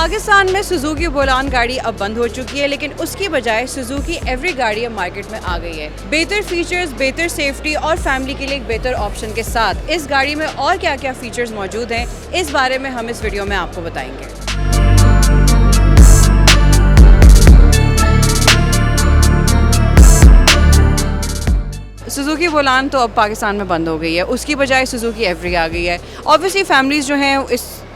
पाकिस्तान में सुजुकी बोलान गाड़ी अब बंद हो चुकी है, लेकिन उसकी बजाय सुजुकी एवरी गाड़ी अब मार्केट में आ गई है। बेहतर फीचर्स, बेहतर सेफ्टी और फैमिली के लिए एक बेहतर ऑप्शन के साथ इस गाड़ी में और क्या क्या फीचर्स मौजूद हैं, इस बारे में हम इस वीडियो में आपको बताएंगे। सुजुकी बोलान तो अब पाकिस्तान में बंद हो गई है, उसकी बजाय सुजुकी एवरी आ गई है। ऑब्वियसली फैमिलीज़ जो हैं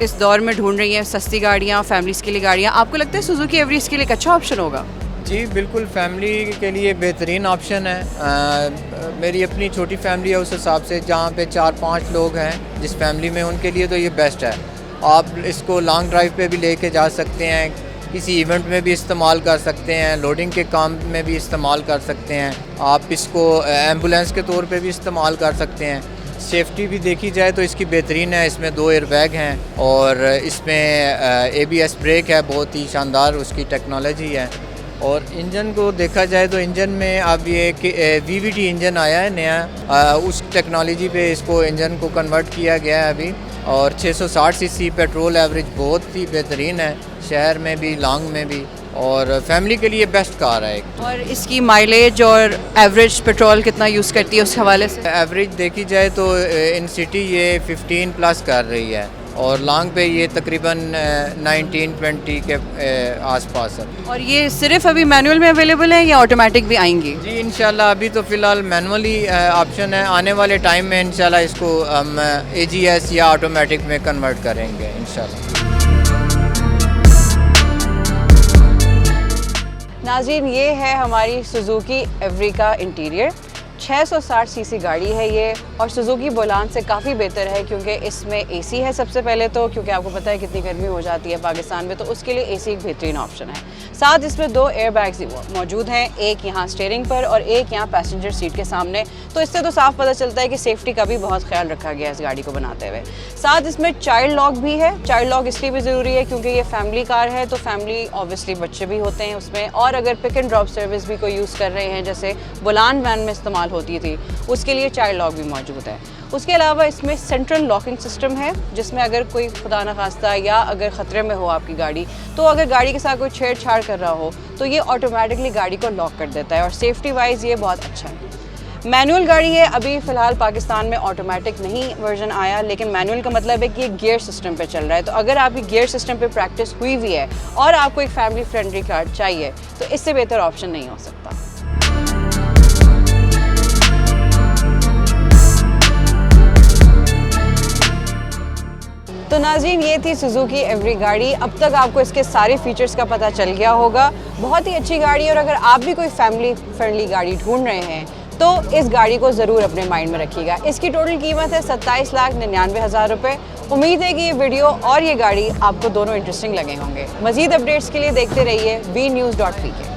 इस दौर में ढूंढ रही हैं सस्ती गाड़ियाँ, फैमिलीज़ के लिए गाड़ियाँ। आपको लगता है सुजुकी एवरी इसके लिए एक अच्छा ऑप्शन होगा? जी बिल्कुल, फैमिली के लिए बेहतरीन ऑप्शन है। मेरी अपनी छोटी फैमिली है, उस हिसाब से जहाँ पे 4-5 लोग हैं जिस फैमिली में, उनके लिए तो ये बेस्ट है। आप इसको लॉन्ग ड्राइव पे भी लेके जा सकते हैं, किसी इवेंट में भी इस्तेमाल कर सकते हैं, लोडिंग के काम में भी इस्तेमाल कर सकते हैं, आप इसको एम्बुलेंस के तौर पे भी इस्तेमाल कर सकते हैं। सेफ्टी भी देखी जाए तो इसकी बेहतरीन है, इसमें 2 एयरबैग हैं और इसमें ABS ब्रेक है, बहुत ही शानदार उसकी टेक्नोलॉजी है। और इंजन को देखा जाए तो इंजन में अब ये VVT इंजन आया है नया, उस टेक्नोलॉजी पे इसको इंजन को कन्वर्ट किया गया है अभी। और 660 सीसी पेट्रोल एवरेज बहुत ही बेहतरीन है, शहर में भी लॉन्ग में भी, और फैमिली के लिए बेस्ट कार है एक। और इसकी माइलेज और एवरेज पेट्रोल कितना यूज़ करती है उस हवाले से? एवरेज देखी जाए तो इन सिटी ये 15 प्लस कर रही है और लॉन्ग पे ये तकरीबन 19-20 के आसपास है। और ये सिर्फ अभी मैनुअल में अवेलेबल है या ऑटोमेटिक भी आएंगी? जी इंशाल्लाह अभी तो फ़िलहाल मैनुअली ऑप्शन है, आने वाले टाइम में इंशाल्लाह इसको हम AGS या ऑटोमेटिक में कन्वर्ट करेंगे इंशाल्लाह। नाज़रीन, ये है हमारी सुजुकी एवरी का इंटीरियर। 660 सीसी गाड़ी है ये, और सुजुकी बोलान से काफ़ी बेहतर है क्योंकि इसमें AC है। सबसे पहले तो क्योंकि आपको पता है कितनी गर्मी हो जाती है पाकिस्तान में, तो उसके लिए AC एक बेहतरीन ऑप्शन है। साथ इसमें 2 एयरबैग्स मौजूद हैं, एक यहाँ स्टीयरिंग पर और एक यहाँ पैसेंजर सीट के सामने। तो इससे तो साफ पता चलता है कि सेफ्टी का भी बहुत ख्याल रखा गया है इस गाड़ी को बनाते हुए। साथ इसमें चाइल्ड लॉक भी है। चाइल्ड लॉक इसलिए भी ज़रूरी है क्योंकि ये फैमिली कार है, तो फैमिली ऑब्वियसली बच्चे भी होते हैं उसमें, और अगर पिक एंड ड्रॉप सर्विस भी कोई यूज़ कर रहे हैं जैसे बोलान वैन में इस्तेमाल होती थी, उसके लिए चाइल्ड लॉक भी मौजूद है। उसके अलावा इसमें सेंट्रल लॉकिंग सिस्टम है, जिसमें अगर कोई खुदा न खास्ता या अगर ख़तरे में हो आपकी गाड़ी, तो अगर गाड़ी के साथ कोई छेड़छाड़ कर रहा हो तो ये ऑटोमेटिकली गाड़ी को लॉक कर देता है, और सेफ्टी वाइज ये बहुत अच्छा है। मैनुअल गाड़ी है, अभी फ़िलहाल पाकिस्तान में ऑटोमेटिक नहीं वर्जन आया, लेकिन मैनुअल का मतलब है कि ये गियर सिस्टम पे चल रहा है। तो अगर आपकी गियर सिस्टम पे प्रैक्टिस हुई हुई है और आपको एक फैमिली फ्रेंडली कार चाहिए, तो इससे बेहतर ऑप्शन नहीं हो सकता। तो नाज़रीन, ये थी सुजुकी एवरी गाड़ी। अब तक आपको इसके सारे फीचर्स का पता चल गया होगा। बहुत ही अच्छी गाड़ी है, और अगर आप भी कोई फैमिली फ्रेंडली गाड़ी ढूंढ रहे हैं तो इस गाड़ी को ज़रूर अपने माइंड में रखिएगा। इसकी टोटल कीमत है 27,99,000 रुपये। उम्मीद है कि ये वीडियो और ये गाड़ी आपको दोनों इंटरेस्टिंग लगे होंगे। मज़ीद अपडेट्स के लिए देखते रहिए vnews.pk।